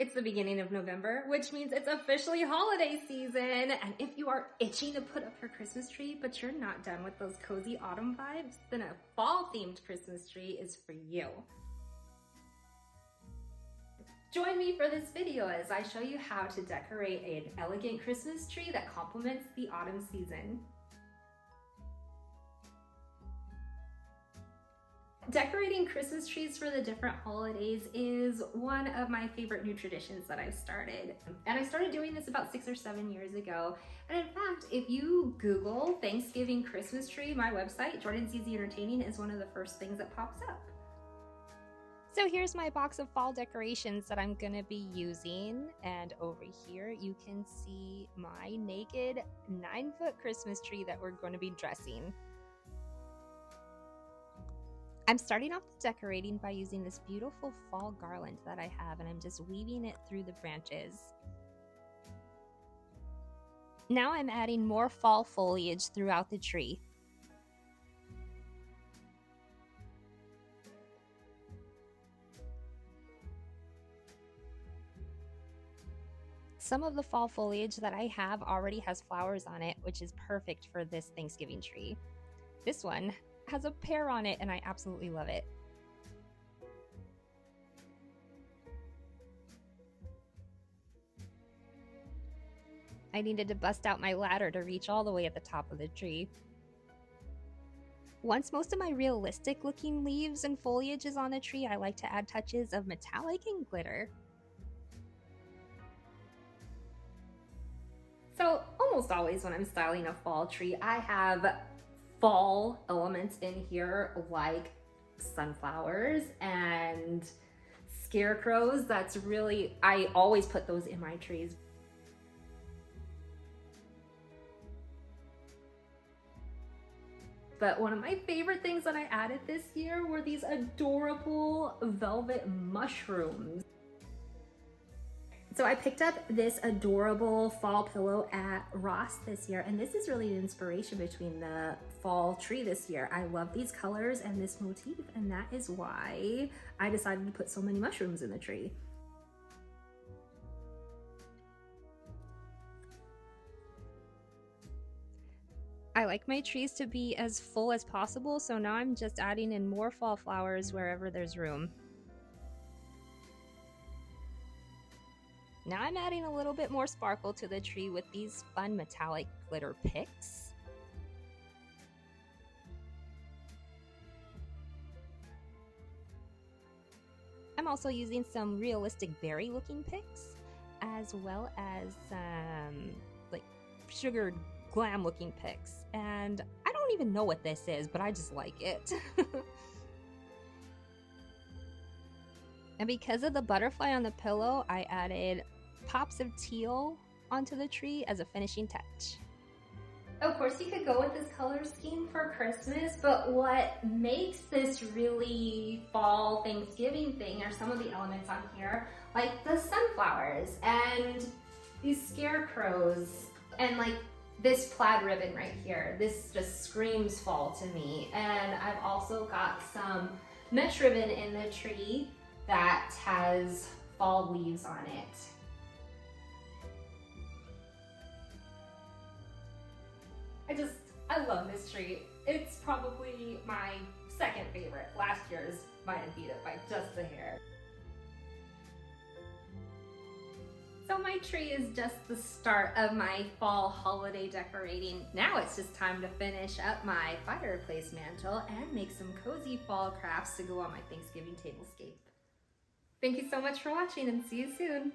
It's the beginning of November, which means it's officially holiday season. And if you are itching to put up your Christmas tree, but you're not done with those cozy autumn vibes, then a fall-themed Christmas tree is for you. Join me for this video as I show you how to decorate an elegant Christmas tree that complements the autumn season. Decorating Christmas trees for the different holidays is one of my favorite new traditions that I've started. And I started doing this about 6 or 7 years ago. And in fact, if you Google Thanksgiving Christmas tree, my website, Jordan's Easy Entertaining, is one of the first things that pops up. So here's my box of fall decorations that I'm gonna be using. And over here, you can see my naked 9-foot Christmas tree that we're gonna be dressing. I'm starting off the decorating by using this beautiful fall garland that I have, and I'm just weaving it through the branches. Now I'm adding more fall foliage throughout the tree. Some of the fall foliage that I have already has flowers on it, which is perfect for this Thanksgiving tree. This one has a pear on it and I absolutely love it. I needed to bust out my ladder to reach all the way at the top of the tree. Once most of my realistic looking leaves and foliage is on the tree, I like to add touches of metallic and glitter. So almost always when I'm styling a fall tree, I have fall elements in here like sunflowers and scarecrows. I always put those in my trees. But one of my favorite things that I added this year were these adorable velvet mushrooms. So I picked up this adorable fall pillow at Ross this year, and this is really an inspiration between the fall tree this year. I love these colors and this motif, and that is why I decided to put so many mushrooms in the tree. I like my trees to be as full as possible, so now I'm just adding in more fall flowers wherever there's room. Now I'm adding a little bit more sparkle to the tree with these fun metallic glitter picks. I'm also using some realistic berry looking picks, as well as like sugared glam looking picks. And I don't even know what this is, but I just like it. And because of the butterfly on the pillow, I added pops of teal onto the tree as a finishing touch. Of course, you could go with this color scheme for Christmas, but what makes this really fall Thanksgiving thing are some of the elements on here, like the sunflowers and these scarecrows and like this plaid ribbon right here. This just screams fall to me. And I've also got some mesh ribbon in the tree that has fall leaves on it. I love this tree. It's probably my second favorite. Last year's might have beat it by just a hair. So my tree is just the start of my fall holiday decorating. Now it's just time to finish up my fireplace mantle and make some cozy fall crafts to go on my Thanksgiving tablescape. Thank you so much for watching and see you soon.